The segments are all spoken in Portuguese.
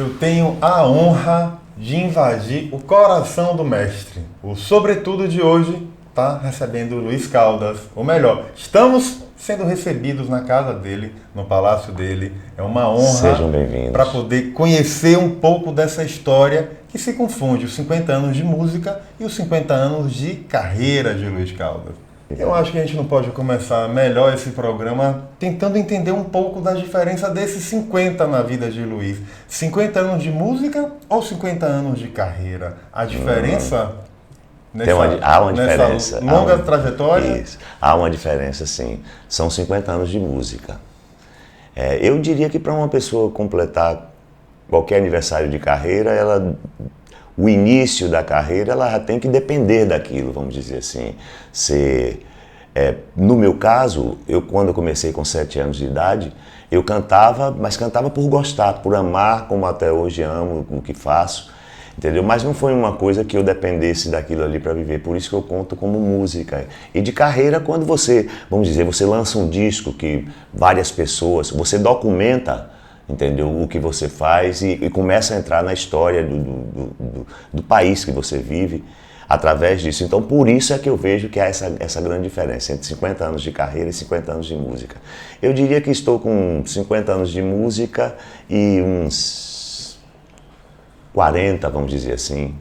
eu tenho a honra de invadir o coração do mestre. O Sobretudo de hoje está recebendo o Luiz Caldas, ou melhor, estamos sendo recebidos na casa dele, no palácio dele. É uma honra. Sejam bem-vindos. Para poder conhecer um pouco dessa história que se confunde, os 50 anos de música e os 50 anos de carreira de Luiz Caldas. Eu acho que a gente não pode começar melhor esse programa tentando entender um pouco da diferença desses 50 na vida de Luiz. 50 anos de música ou 50 anos de carreira? A diferença há uma diferença. Nessa longa trajetória? Isso. Há uma diferença, sim. São 50 anos de música. Eu diria que para uma pessoa completar qualquer aniversário de carreira, o início da carreira, ela já tem que depender daquilo, vamos dizer assim. No meu caso, quando eu comecei com 7 anos de idade, eu cantava, mas cantava por gostar, por amar, como até hoje amo o que faço, entendeu? Mas não foi uma coisa que eu dependesse daquilo ali para viver, por isso que eu conto como música. E de carreira, quando você, vamos dizer, você lança um disco que várias pessoas, você documenta, entendeu? O que você faz e começa a entrar na história do país que você vive através disso. Então, por isso é que eu vejo que há essa grande diferença entre 50 anos de carreira e 50 anos de música. Eu diria que estou com 50 anos de música e uns 40, vamos dizer assim,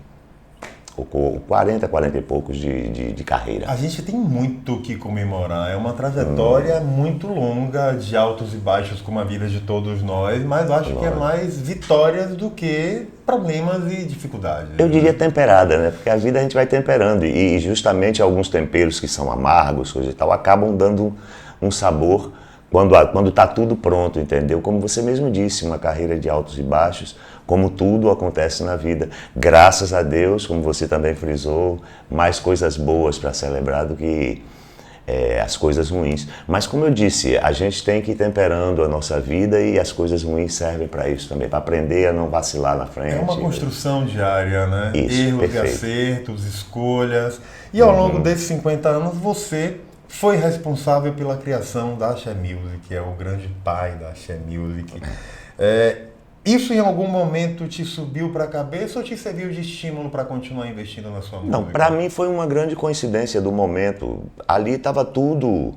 40 e poucos de carreira. A gente tem muito o que comemorar, é uma trajetória muito longa, de altos e baixos como a vida de todos nós, mas eu acho que é mais vitórias do que problemas e dificuldades. Eu diria temperada, né? Porque a vida a gente vai temperando e justamente alguns temperos que são amargos, coisa e tal, acabam dando um sabor quando está tudo pronto, entendeu? Como você mesmo disse, uma carreira de altos e baixos, como tudo acontece na vida. Graças a Deus, como você também frisou, mais coisas boas para celebrar do que as coisas ruins. Mas como eu disse, a gente tem que ir temperando a nossa vida e as coisas ruins servem para isso também, para aprender a não vacilar na frente. É uma construção diária, né? Isso, erros perfeito. E acertos, escolhas. E ao longo desses 50 anos, você foi responsável pela criação da Axé Music, que é o grande pai da Axé Music. Isso em algum momento te subiu para a cabeça ou te serviu de estímulo para continuar investindo na sua música? Não, para mim foi uma grande coincidência do momento. Ali estava tudo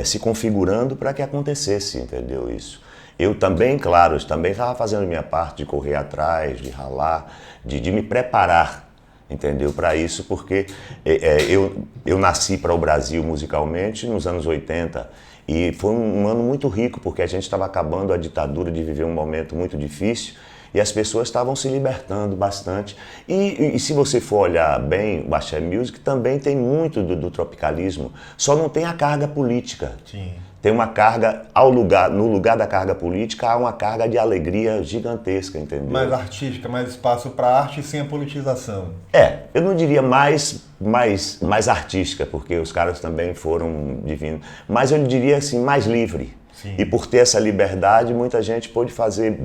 se configurando para que acontecesse, entendeu isso? Eu também, claro, também estava fazendo minha parte de correr atrás, de ralar, de me preparar, entendeu? Para isso, porque eu nasci para o Brasil musicalmente nos anos 80 e foi um ano muito rico, porque a gente estava acabando a ditadura, de viver um momento muito difícil e as pessoas estavam se libertando bastante. E se você for olhar bem, o Axé Music também tem muito do tropicalismo, só não tem a carga política. Sim. Tem uma carga, no lugar da carga política, há uma carga de alegria gigantesca, entendeu? Mais artística, mais espaço para arte sem a politização. Eu não diria mais artística, porque os caras também foram divinos, mas eu diria assim, mais livre. Sim. E por ter essa liberdade, muita gente pôde fazer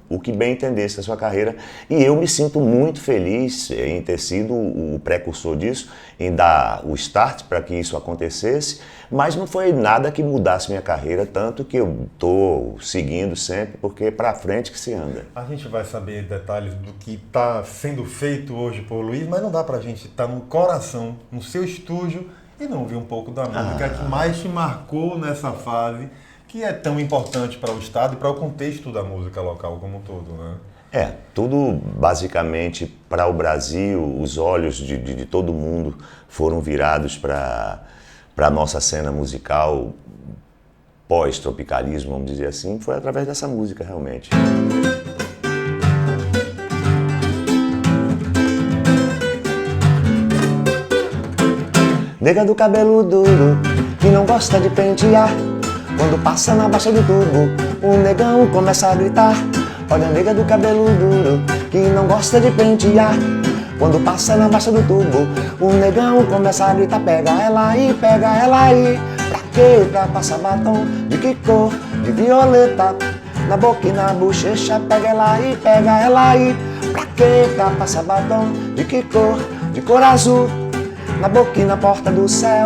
o que bem entendesse da sua carreira. E eu me sinto muito feliz em ter sido o precursor disso, em dar o start para que isso acontecesse, mas não foi nada que mudasse minha carreira, tanto que eu estou seguindo sempre, porque é para frente que se anda. A gente vai saber detalhes do que está sendo feito hoje por Luiz, mas não dá para a gente estar no coração, no seu estúdio, e não ouvir um pouco da música que mais te marcou nessa fase, que é tão importante para o estado e para o contexto da música local como um todo, né? Tudo basicamente para o Brasil, os olhos de todo mundo foram virados para a nossa cena musical pós-tropicalismo, vamos dizer assim, foi através dessa música realmente. Nega do cabelo duro, que não gosta de pentear. Quando passa na baixa do tubo, o negão começa a gritar. Olha a nega do cabelo duro, que não gosta de pentear. Quando passa na baixa do tubo, o negão começa a gritar. Pega ela aí, pega ela aí. Pra quê? Pra passar batom de que cor? De violeta. Na boca e na bochecha, pega ela aí, pega ela aí. Pra quê? Pra passar batom de que cor? De cor azul. Na boca e na porta do céu.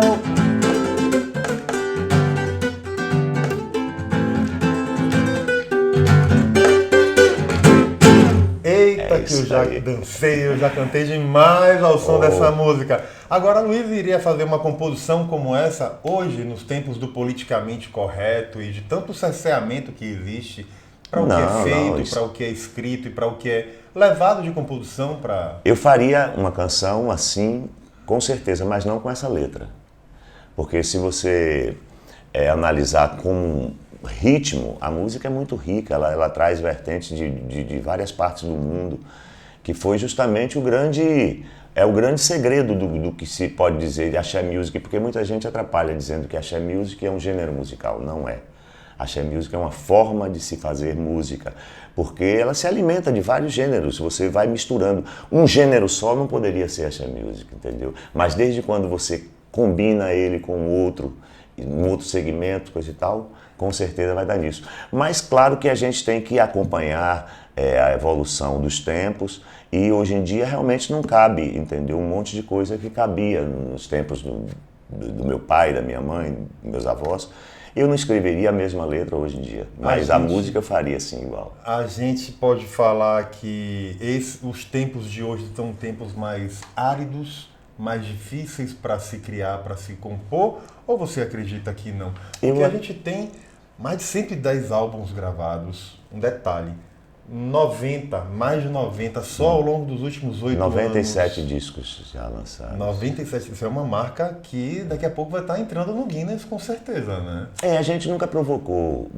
que eu já dancei, eu já cantei demais ao som dessa música. Agora, Luiz iria fazer uma composição como essa hoje, nos tempos do politicamente correto e de tanto cerceamento que existe para o que é feito, para o que é escrito e para o que é levado de composição para... Eu faria uma canção assim, com certeza, mas não com essa letra. Porque se você analisar com ritmo, a música é muito rica, ela traz vertentes de várias partes do mundo, que foi justamente o grande segredo do que se pode dizer de Axé Music, porque muita gente atrapalha dizendo que Axé Music é um gênero musical, não é. Axé Music é uma forma de se fazer música, porque ela se alimenta de vários gêneros, você vai misturando. Um gênero só não poderia ser Axé Music, entendeu? Mas desde quando você combina ele com outro, um outro segmento, coisa e tal, com certeza vai dar nisso. Mas claro que a gente tem que acompanhar a evolução dos tempos e hoje em dia realmente não cabe, entendeu? Um monte de coisa que cabia nos tempos do meu pai, da minha mãe, dos meus avós. Eu não escreveria a mesma letra hoje em dia, mas a música eu faria assim igual. A gente pode falar que os tempos de hoje são tempos mais áridos, mais difíceis para se criar, para se compor, ou você acredita que não? Porque a gente tem mais de 110 álbuns gravados, um detalhe, mais de 90 só ao longo dos últimos 8 anos. 97 discos já lançados. 97, isso é uma marca que daqui a pouco vai estar entrando no Guinness com certeza, né? A gente nunca provocou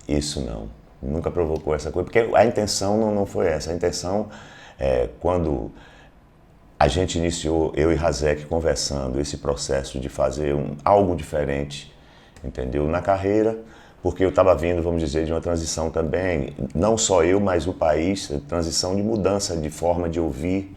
isso não, nunca provocou essa coisa, porque a intenção não foi essa, a intenção quando a gente iniciou, eu e Razek conversando, esse processo de fazer algo diferente, entendeu? Na carreira, porque eu estava vindo, vamos dizer, de uma transição também, não só eu, mas o país, transição de mudança de forma de ouvir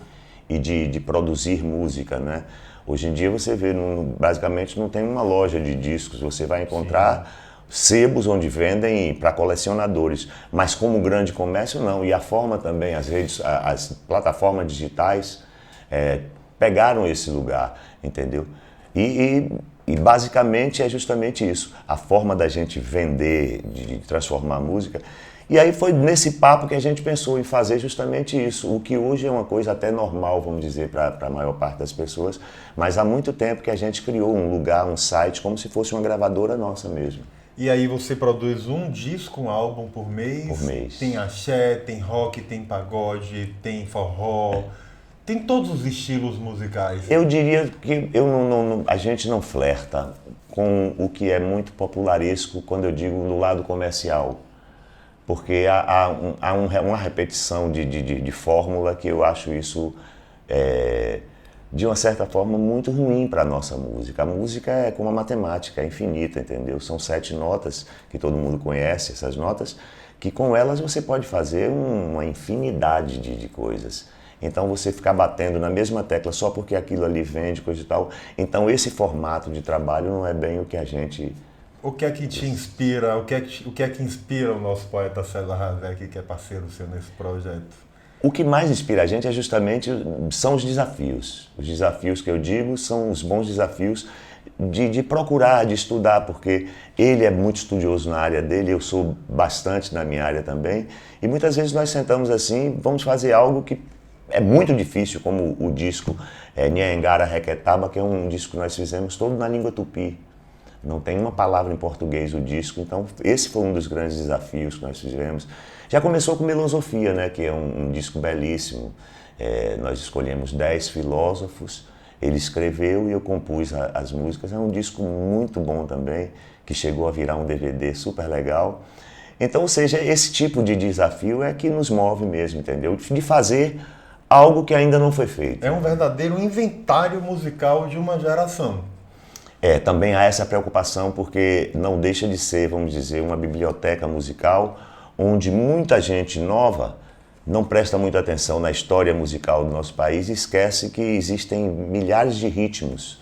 e de produzir música, né? Hoje em dia você vê, basicamente não tem uma loja de discos, você vai encontrar sebos onde vendem para colecionadores, mas como grande comércio não, e a forma também, as plataformas digitais pegaram esse lugar, entendeu? E basicamente é justamente isso, a forma da gente vender, de transformar a música. E aí foi nesse papo que a gente pensou em fazer justamente isso, o que hoje é uma coisa até normal, vamos dizer, para a maior parte das pessoas, mas há muito tempo que a gente criou um lugar, um site, como se fosse uma gravadora nossa mesmo. E aí você produz um disco, um álbum por mês? Por mês. Tem axé, tem rock, tem pagode, tem forró... Tem todos os estilos musicais. Eu diria que a gente não flerta com o que é muito popularesco quando eu digo no lado comercial. Porque há uma repetição de fórmula que eu acho isso, de uma certa forma, muito ruim para a nossa música. A música é como a matemática, é infinita, entendeu? São 7 notas que todo mundo conhece, essas notas, que com elas você pode fazer uma infinidade de coisas. Então você ficar batendo na mesma tecla só porque aquilo ali vende, coisa e tal. Então esse formato de trabalho não é bem o que a gente... O que é que te inspira, o que é que inspira o nosso poeta César Razek, que é parceiro seu nesse projeto? O que mais inspira a gente são os desafios. Os desafios que eu digo são os bons desafios de procurar, de estudar, porque ele é muito estudioso na área dele, eu sou bastante na minha área também. E muitas vezes nós sentamos assim, vamos fazer algo que é muito difícil, como o disco Nhanhangara Requetaba, que é um disco que nós fizemos todo na língua tupi. Não tem uma palavra em português o disco, então esse foi um dos grandes desafios que nós fizemos. Já começou com Melosofia, né, que é um disco belíssimo. Nós escolhemos 10 filósofos, ele escreveu e eu compus as músicas. É um disco muito bom também, que chegou a virar um DVD super legal. Então, ou seja, esse tipo de desafio é que nos move mesmo, entendeu? De fazer algo que ainda não foi feito. É um verdadeiro inventário musical de uma geração. Também há essa preocupação porque não deixa de ser, vamos dizer, uma biblioteca musical onde muita gente nova não presta muita atenção na história musical do nosso país e esquece que existem milhares de ritmos,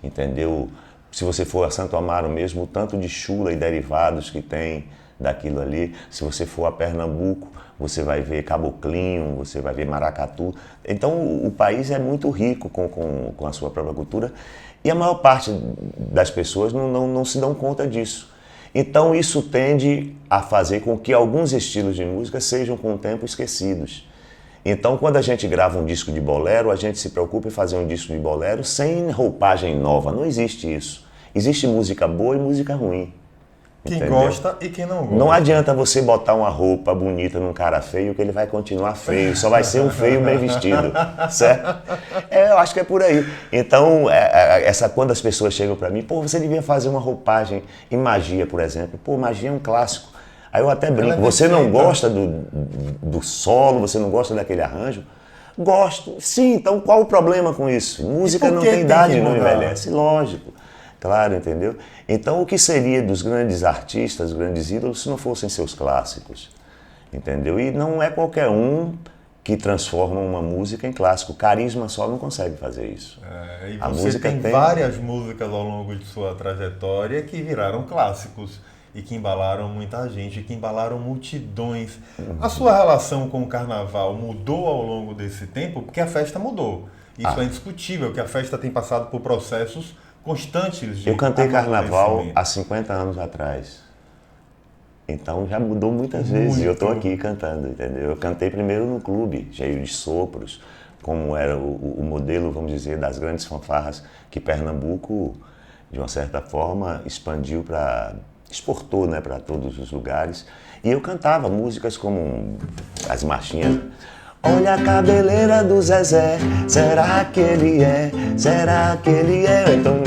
entendeu? Se você for a Santo Amaro mesmo, o tanto de chula e derivados que tem daquilo ali. Se você for a Pernambuco, você vai ver caboclinho, você vai ver maracatu. Então o país é muito rico com a sua própria cultura e a maior parte das pessoas não se dão conta disso. Então isso tende a fazer com que alguns estilos de música sejam com o tempo esquecidos. Então, quando a gente grava um disco de bolero, a gente se preocupa em fazer um disco de bolero sem roupagem nova. Não existe isso. Existe música boa e música ruim. Quem entendeu? gosta e quem não gosta. Não adianta você botar uma roupa bonita num cara feio, que ele vai continuar feio. Só vai ser um feio bem vestido, certo? Eu acho que é por aí. Então, quando as pessoas chegam para mim, pô, você devia fazer uma roupagem em magia, por exemplo. Pô, magia é um clássico. Aí eu até brinco, você não gosta do solo, você não gosta daquele arranjo? Gosto. Sim, então qual o problema com isso? Música não tem idade, não envelhece. Lógico. Claro, entendeu? Então, o que seria dos grandes artistas, dos grandes ídolos, se não fossem seus clássicos? Entendeu? E não é qualquer um que transforma uma música em clássico. Carisma só não consegue fazer isso. E você tem várias músicas ao longo de sua trajetória que viraram clássicos e que embalaram muita gente, que embalaram multidões. A sua relação com o carnaval mudou ao longo desse tempo? Porque a festa mudou. Isso é indiscutível, que a festa tem passado por processos constantes de... Eu cantei carnaval há 50 anos atrás. Então já mudou muitas vezes e eu estou aqui cantando, entendeu? Eu cantei primeiro no clube, cheio de sopros, como era o modelo, vamos dizer, das grandes fanfarras que Pernambuco, de uma certa forma, exportou, né, para todos os lugares. E eu cantava músicas como as marchinhas. Olha a cabeleira do Zezé, será que ele é? Será que ele é? Então,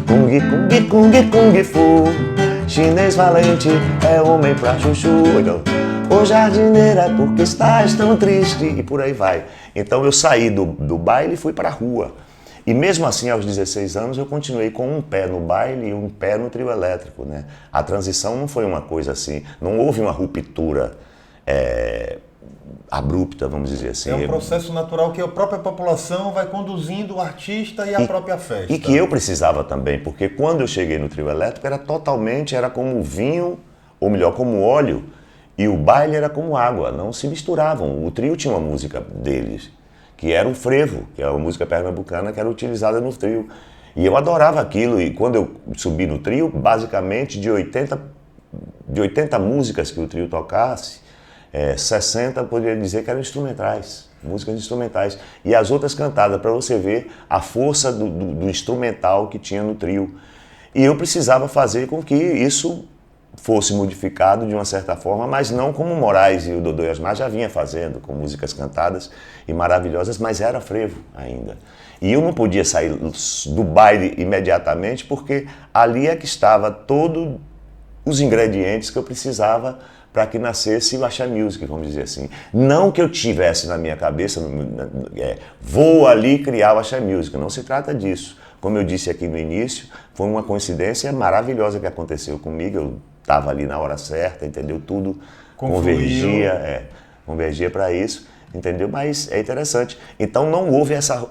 kung, kung, kung, kung fu, chinês valente é homem pra chuchu. Então, ô jardineira, por que estás tão triste? E por aí vai. Então eu saí do baile e fui pra rua. E mesmo assim, aos 16 anos, eu continuei com um pé no baile e um pé no trio elétrico, né? A transição não foi uma coisa assim, não houve uma ruptura abrupta, vamos dizer assim. É um processo natural que a própria população vai conduzindo o artista e a própria festa. E que eu precisava também, porque quando eu cheguei no trio elétrico era como vinho, ou melhor, como óleo, e o baile era como água, não se misturavam. O trio tinha uma música deles, que era o frevo, que é uma música pernambucana que era utilizada no trio. E eu adorava aquilo, e quando eu subi no trio, basicamente de 80 músicas que o trio tocasse, 60 poderia dizer que eram instrumentais, músicas instrumentais. E as outras cantadas, para você ver a força do instrumental que tinha no trio. E eu precisava fazer com que isso fosse modificado de uma certa forma, mas não como o Moraes e o Dodô e Asmar já vinha fazendo, com músicas cantadas e maravilhosas, mas era frevo ainda. E eu não podia sair do baile imediatamente, porque ali é que estava todos os ingredientes que eu precisava para que nascesse o Axé Music, vamos dizer assim. Não que eu tivesse na minha cabeça, vou ali criar o Axé Music, não se trata disso. Como eu disse aqui no início, foi uma coincidência maravilhosa que aconteceu comigo, eu estava ali na hora certa, entendeu? Tudo convergia para isso, entendeu? Mas é interessante. Então não houve essa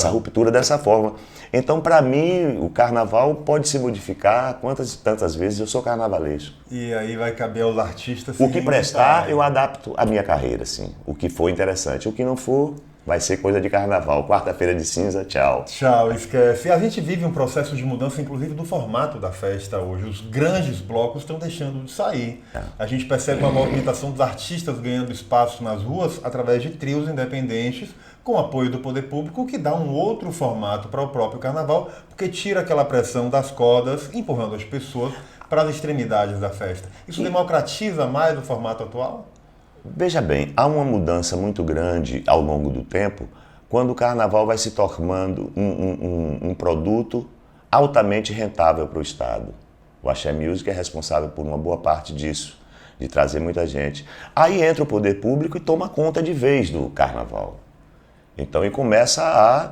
ruptura dessa forma. Então, para mim, o carnaval pode se modificar quantas e tantas vezes eu sou carnavalesco. E aí vai caber aos artistas... O que prestar, eu adapto à minha carreira, sim. O que for interessante. O que não for, vai ser coisa de carnaval. Quarta-feira de cinza, tchau. Tchau, esquece. A gente vive um processo de mudança, inclusive, do formato da festa hoje. Os grandes blocos estão deixando de sair. A gente percebe uma movimentação dos artistas ganhando espaço nas ruas através de trios independentes, com apoio do poder público, que dá um outro formato para o próprio carnaval, porque tira aquela pressão das cordas, empurrando as pessoas para as extremidades da festa. Isso democratiza mais o formato atual? Veja bem, há uma mudança muito grande ao longo do tempo, quando o carnaval vai se tornando um produto altamente rentável para o Estado. O Axé Music é responsável por uma boa parte disso, de trazer muita gente. Aí entra o poder público e toma conta de vez do carnaval. Então, e começa a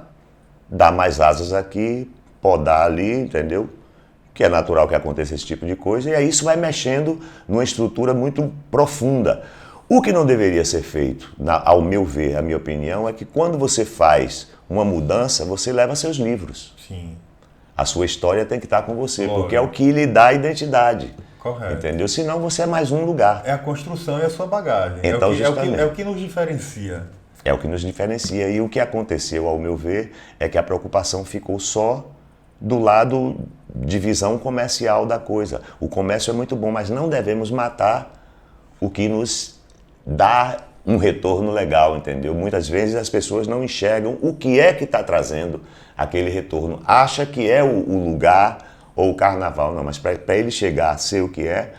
dar mais asas aqui, podar ali, entendeu? Que é natural que aconteça esse tipo de coisa, e aí isso vai mexendo numa estrutura muito profunda. O que não deveria ser feito, ao meu ver, a minha opinião, é que quando você faz uma mudança, você leva seus livros. Sim. A sua história tem que estar com você, porque é o que lhe dá identidade. Correto. Entendeu? Senão você é mais um lugar. É a construção e a sua bagagem. Então, é o que nos diferencia. É o que nos diferencia. E o que aconteceu, ao meu ver, é que a preocupação ficou só do lado de visão comercial da coisa. O comércio é muito bom, mas não devemos matar o que nos dá um retorno legal, entendeu? Muitas vezes as pessoas não enxergam o que é que está trazendo aquele retorno. Acha que é o lugar ou o carnaval, não, mas para ele chegar a ser o que é,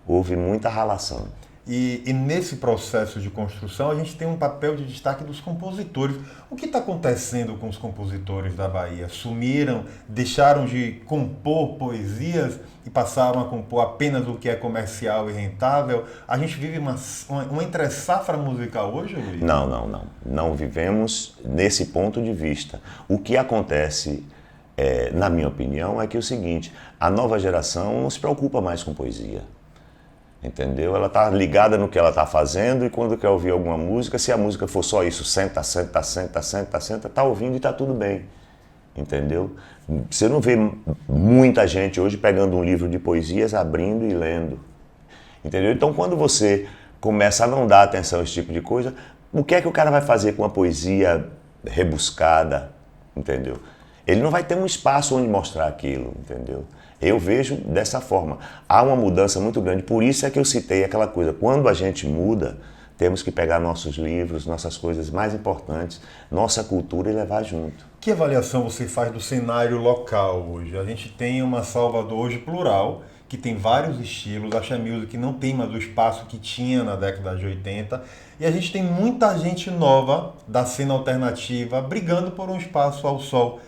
houve muita ralação. E nesse processo de construção, a gente tem um papel de destaque dos compositores. O que está acontecendo com os compositores da Bahia? Sumiram, deixaram de compor poesias e passaram a compor apenas o que é comercial e rentável? A gente vive uma entre-safra musical hoje, Luiz? Não. Não vivemos nesse ponto de vista. O que acontece, na minha opinião, é que é o seguinte, a nova geração não se preocupa mais com poesia. Entendeu? Ela está ligada no que ela está fazendo e quando quer ouvir alguma música, se a música for só isso, senta, está ouvindo e está tudo bem. Entendeu? Você não vê muita gente hoje pegando um livro de poesias, abrindo e lendo. Entendeu? Então quando você começa a não dar atenção a esse tipo de coisa, o que é que o cara vai fazer com uma poesia rebuscada? Entendeu? Ele não vai ter um espaço onde mostrar aquilo, entendeu? Eu vejo dessa forma. Há uma mudança muito grande, por isso é que eu citei aquela coisa. Quando a gente muda, temos que pegar nossos livros, nossas coisas mais importantes, nossa cultura e levar junto. Que avaliação você faz do cenário local hoje? A gente tem uma Salvador hoje plural, que tem vários estilos, a Axé Music não tem mais o espaço que tinha na década de 80, e a gente tem muita gente nova da cena alternativa brigando por um espaço ao sol.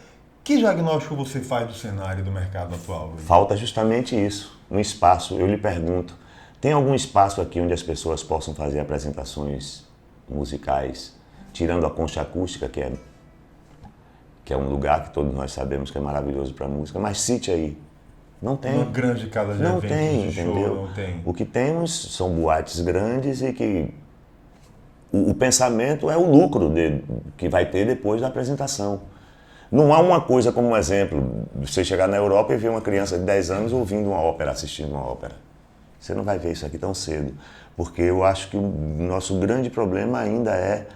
Que diagnóstico você faz do cenário do mercado atual, Luiz? Falta justamente isso, um espaço. Eu lhe pergunto, tem algum espaço aqui onde as pessoas possam fazer apresentações musicais, tirando a concha acústica, que é um lugar que todos nós sabemos que é maravilhoso para música, mas cite aí. Não tem. Uma grande casa de eventos, de show, entendeu? não tem. O que temos são boates grandes e que o pensamento é o lucro que vai ter depois da apresentação. Não há uma coisa como um exemplo, você chegar na Europa e ver uma criança de 10 anos ouvindo uma ópera, assistindo uma ópera. Você não vai ver isso aqui tão cedo, porque eu acho que o nosso grande problema ainda é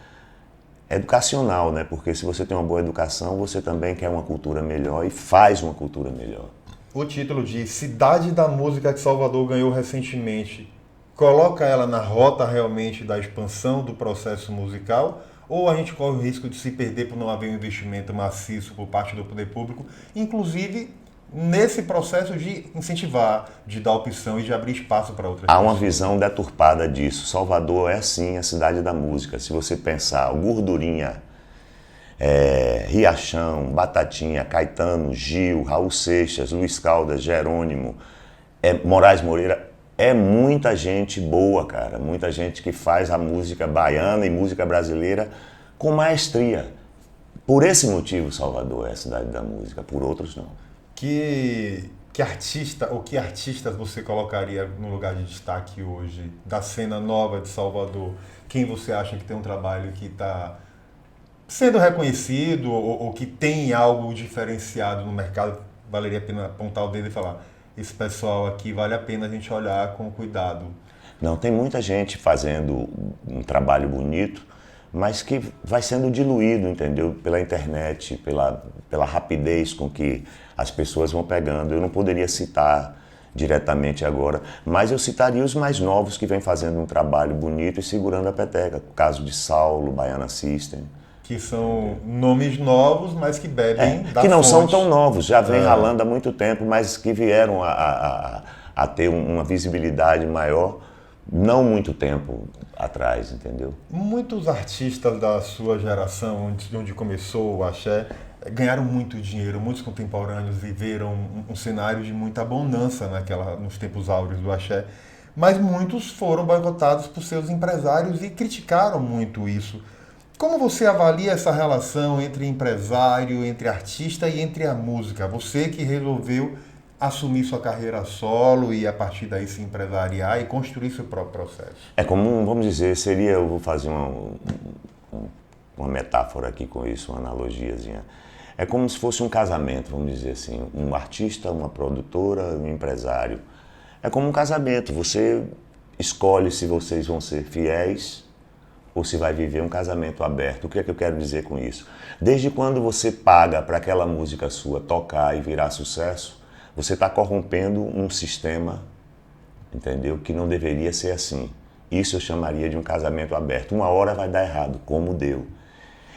educacional, né? Porque se você tem uma boa educação, você também quer uma cultura melhor e faz uma cultura melhor. O título de Cidade da Música que Salvador ganhou recentemente, coloca ela na rota realmente da expansão do processo musical? Ou a gente corre o risco de se perder por não haver um investimento maciço por parte do poder público, inclusive nesse processo de incentivar, de dar opção e de abrir espaço para outras pessoas? Há uma visão deturpada disso. Salvador é sim a cidade da música. Se você pensar, Gordurinha, Riachão, Batatinha, Caetano, Gil, Raul Seixas, Luiz Caldas, Jerônimo, Moraes Moreira, é muita gente boa, cara. Muita gente que faz a música baiana e música brasileira com maestria. Por esse motivo, Salvador é a cidade da música, por outros não. Que artista ou que artistas você colocaria no lugar de destaque hoje da cena nova de Salvador? Quem você acha que tem um trabalho que está sendo reconhecido ou que tem algo diferenciado no mercado? Valeria a pena apontar o dedo e falar: esse pessoal aqui vale a pena a gente olhar com cuidado. Não, tem muita gente fazendo um trabalho bonito, mas que vai sendo diluído, entendeu? Pela internet, pela rapidez com que as pessoas vão pegando. Eu não poderia citar diretamente agora, mas eu citaria os mais novos que vêm fazendo um trabalho bonito e segurando a peteca. O caso de Saulo, Baiana System. Que são nomes novos, mas que bebem da que não fonte. são tão novos, já vem ralando há muito tempo, mas que vieram a ter uma visibilidade maior não muito tempo atrás, entendeu? Muitos artistas da sua geração, onde começou o axé, ganharam muito dinheiro. Muitos contemporâneos viveram um cenário de muita abundância nos tempos áureos do axé, mas muitos foram boicotados por seus empresários e criticaram muito isso. Como você avalia essa relação entre empresário, entre artista e entre a música? Você que resolveu assumir sua carreira solo e a partir daí se empresariar e construir seu próprio processo. É como, vamos dizer, eu vou fazer uma metáfora aqui com isso, uma analogiazinha. É como se fosse um casamento, vamos dizer assim, um artista, uma produtora, um empresário. É como um casamento, você escolhe se vocês vão ser fiéis ou se vai viver um casamento aberto. O que é que eu quero dizer com isso? Desde quando você paga para aquela música sua tocar e virar sucesso, você está corrompendo um sistema, entendeu? Que não deveria ser assim. Isso eu chamaria de um casamento aberto. Uma hora vai dar errado, como deu.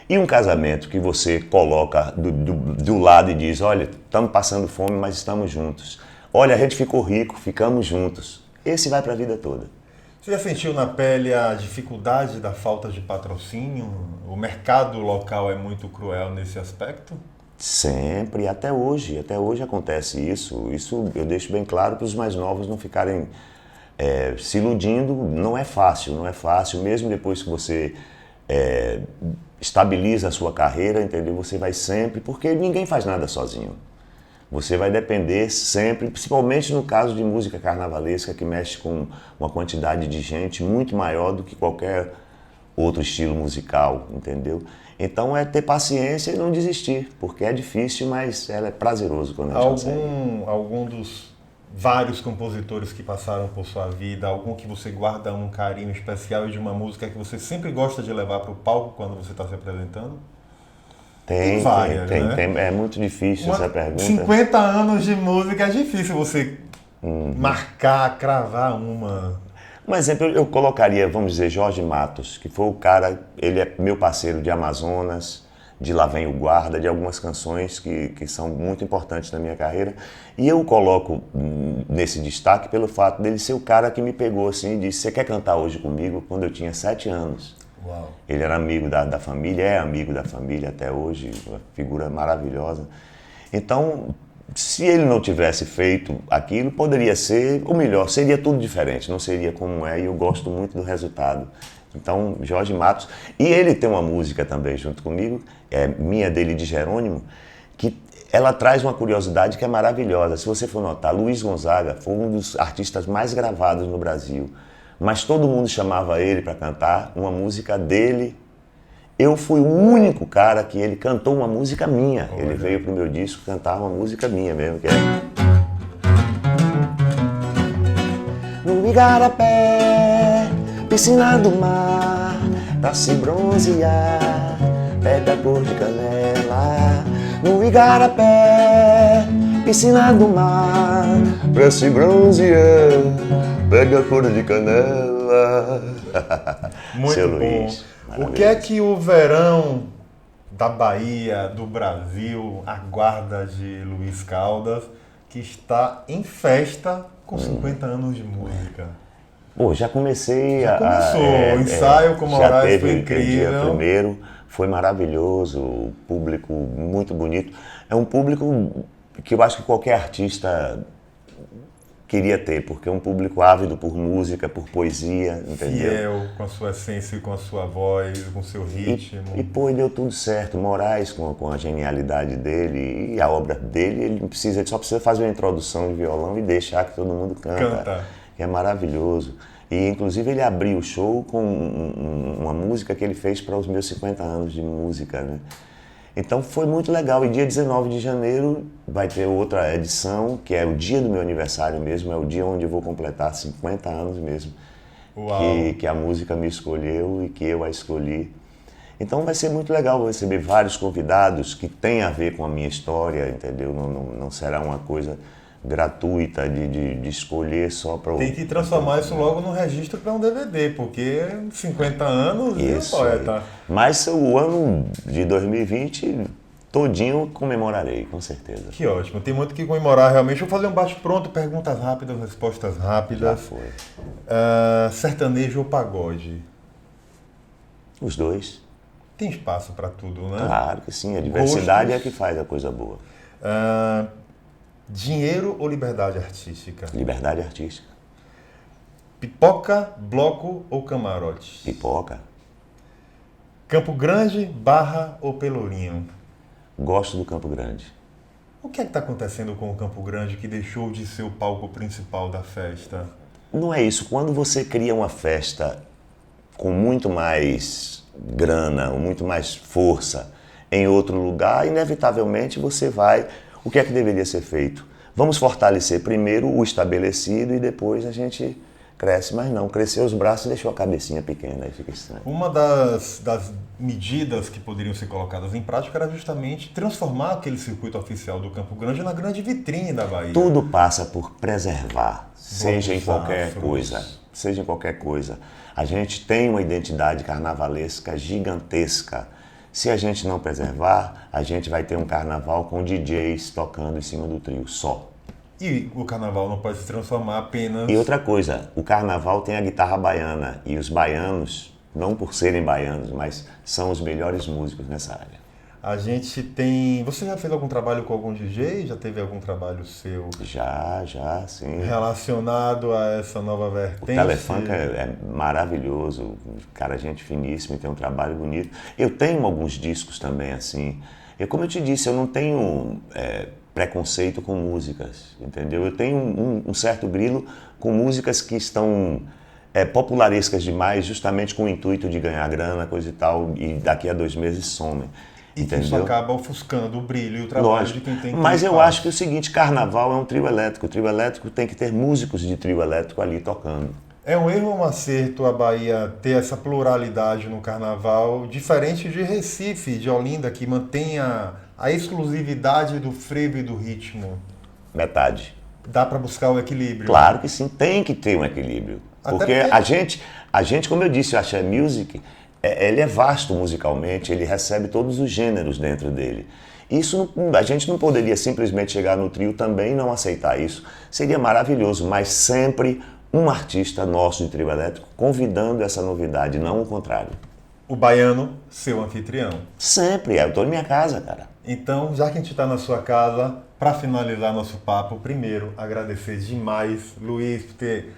E um casamento que você coloca do lado e diz, olha, estamos passando fome, mas estamos juntos. Olha, a gente ficou rico, ficamos juntos. Esse vai para a vida toda. Você já sentiu na pele a dificuldade da falta de patrocínio? O mercado local é muito cruel nesse aspecto? Sempre, até hoje acontece isso. Isso eu deixo bem claro para os mais novos não ficarem se iludindo. Não é fácil, mesmo depois que você estabiliza a sua carreira, entendeu? Você vai sempre, porque ninguém faz nada sozinho. Você vai depender sempre, principalmente no caso de música carnavalesca, que mexe com uma quantidade de gente muito maior do que qualquer outro estilo musical, entendeu? Então é ter paciência e não desistir, porque é difícil, mas é prazeroso quando a gente consegue. Algum dos vários compositores que passaram por sua vida, algum que você guarda um carinho especial e de uma música que você sempre gosta de levar para o palco quando você está se apresentando? Tem várias, né? É muito difícil essa pergunta. 50 anos de música é difícil você marcar, cravar uma. Um exemplo, eu colocaria, vamos dizer, Jorge Matos, que foi o cara, ele é meu parceiro de Amazonas, de Lá Vem o Guarda, de algumas canções que são muito importantes na minha carreira. E eu coloco nesse destaque pelo fato dele ser o cara que me pegou assim e disse, você quer cantar hoje comigo? Quando eu tinha 7 anos. Uau. Ele era amigo da família, é amigo da família até hoje, uma figura maravilhosa. Então, se ele não tivesse feito aquilo, poderia ser o melhor, seria tudo diferente, não seria como é, e eu gosto muito do resultado. Então, Jorge Matos, e ele tem uma música também junto comigo, minha dele de Jerônimo, que ela traz uma curiosidade que é maravilhosa. Se você for notar, Luiz Gonzaga foi um dos artistas mais gravados no Brasil. Mas todo mundo chamava ele para cantar uma música dele. Eu fui o único cara que ele cantou uma música minha. Ele veio pro meu disco cantar uma música minha mesmo, que é... No Igarapé, piscina do mar, pra se bronzear, pega a cor de canela. No Igarapé, piscina do mar, pra se bronzear, pega a cor de canela. Muito Seu bom. Luiz, o que é que o verão da Bahia, do Brasil, aguarda de Luiz Caldas, que está em festa com 50 anos de música? Pô, já comecei começou. O ensaio com o Moraes foi incrível. Dia primeiro, foi maravilhoso, o público muito bonito. É um público que eu acho que qualquer artista queria ter, porque é um público ávido por música, por poesia, entendeu? Fiel, com a sua essência, com a sua voz, com o seu ritmo. E pô, deu tudo certo. Moraes, com a genialidade dele e a obra dele, ele só precisa fazer uma introdução de violão e deixar que todo mundo canta. Que é maravilhoso. E inclusive ele abriu o show com uma música que ele fez para os meus 50 anos de música, né? Então foi muito legal, e dia 19 de janeiro vai ter outra edição, que é o dia do meu aniversário mesmo, é o dia onde eu vou completar 50 anos mesmo, que a música me escolheu e que eu a escolhi. Então vai ser muito legal, vou receber vários convidados que têm a ver com a minha história, entendeu? Não será uma coisa gratuita de escolher só para o... Tem que transformar isso logo no registro para um DVD, porque 50 anos isso e poeta. Mas o ano de 2020 todinho comemorarei, com certeza. Que ótimo, tem muito que comemorar realmente. Vou fazer um bate-pronto, perguntas rápidas, respostas rápidas. Já foi. Sertanejo ou pagode? Os dois. Tem espaço para tudo, né? Claro que sim, a diversidade é a que faz a coisa boa. Dinheiro ou liberdade artística? Liberdade artística. Pipoca, bloco ou camarote? Pipoca. Campo Grande, Barra ou Pelourinho? Gosto do Campo Grande. O que é que está acontecendo com o Campo Grande que deixou de ser o palco principal da festa? Não é isso. Quando você cria uma festa com muito mais grana, muito mais força em outro lugar, inevitavelmente você vai... O que é que deveria ser feito? Vamos fortalecer primeiro o estabelecido e depois a gente cresce. Mas não, cresceu os braços e deixou a cabecinha pequena, aí fica estranho. Uma das medidas que poderiam ser colocadas em prática era justamente transformar aquele circuito oficial do Campo Grande na grande vitrine da Bahia. Tudo passa por preservar, seja em qualquer coisa. seja em qualquer coisa. A gente tem uma identidade carnavalesca gigantesca. Se a gente não preservar, a gente vai ter um carnaval com DJs tocando em cima do trio só. E o carnaval não pode se transformar apenas... E outra coisa, o carnaval tem a guitarra baiana e os baianos, não por serem baianos, mas são os melhores músicos nessa área. A gente tem... Você já fez algum trabalho com algum DJ? Já teve algum trabalho seu? Já, sim. Relacionado a essa nova O vertente? Telefunk é maravilhoso, cara, gente finíssima, tem um trabalho bonito. Eu tenho alguns discos também, assim. Como eu te disse, eu não tenho preconceito com músicas, entendeu? Eu tenho um certo grilo com músicas que estão popularescas demais, justamente com o intuito de ganhar grana, coisa e tal, e daqui a 2 meses somem. E que isso acaba ofuscando o brilho e o trabalho Lógico. de quem tem que Mas eu acho que é o seguinte, carnaval é um trio elétrico. O trio elétrico tem que ter músicos de trio elétrico ali tocando. É um erro ou um acerto a Bahia ter essa pluralidade no carnaval, diferente de Recife, de Olinda, que mantém a exclusividade do frevo e do ritmo? Metade. Dá para buscar o equilíbrio? Claro que sim, tem que ter um equilíbrio. Porque a gente, como eu disse, o Axé Music, ele é vasto musicalmente, ele recebe todos os gêneros dentro dele. Isso a gente não poderia simplesmente chegar no trio também e não aceitar isso. Seria maravilhoso, mas sempre um artista nosso de trio elétrico convidando essa novidade, não o contrário. O baiano, seu anfitrião. Sempre, eu estou em minha casa, cara. Então, já que a gente está na sua casa, para finalizar nosso papo, primeiro agradecer demais, Luiz, por ter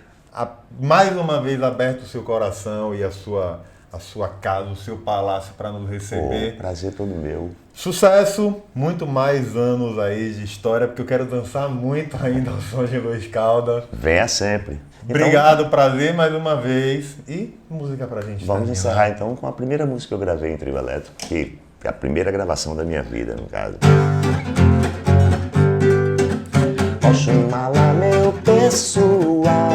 mais uma vez aberto o seu coração e a sua casa, o seu palácio para nos receber. Prazer todo meu. Sucesso, muito mais anos aí de história, porque eu quero dançar muito ainda ao som de Luiz Caldas. Venha sempre. Obrigado, prazer mais uma vez. E música pra gente Vamos terminar. encerrar então com a primeira música que eu gravei em trio elétrico, que é a primeira gravação da minha vida, no caso. Oxumala, meu pessoal,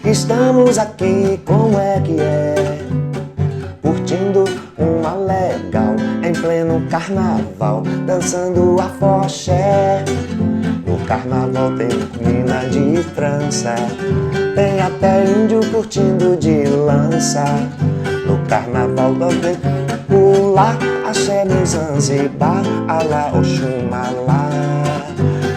estamos aqui, como é que é? Curtindo uma legal, em pleno carnaval, dançando afoxé. No carnaval tem mina de trança, tem até índio curtindo de lança. No carnaval também pula axé no Zanzibar, alá Oxumalá.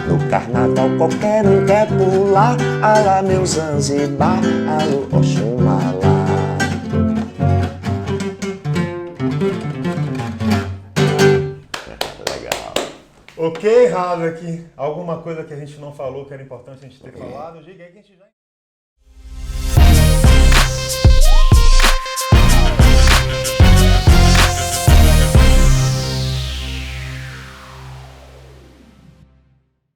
No carnaval qualquer um quer pular, alá meu Zanzibar, alô Oxumalá. Legal. Ok, Hazek, alguma coisa que a gente não falou que era importante a gente ter falado? Diga aí que a gente já...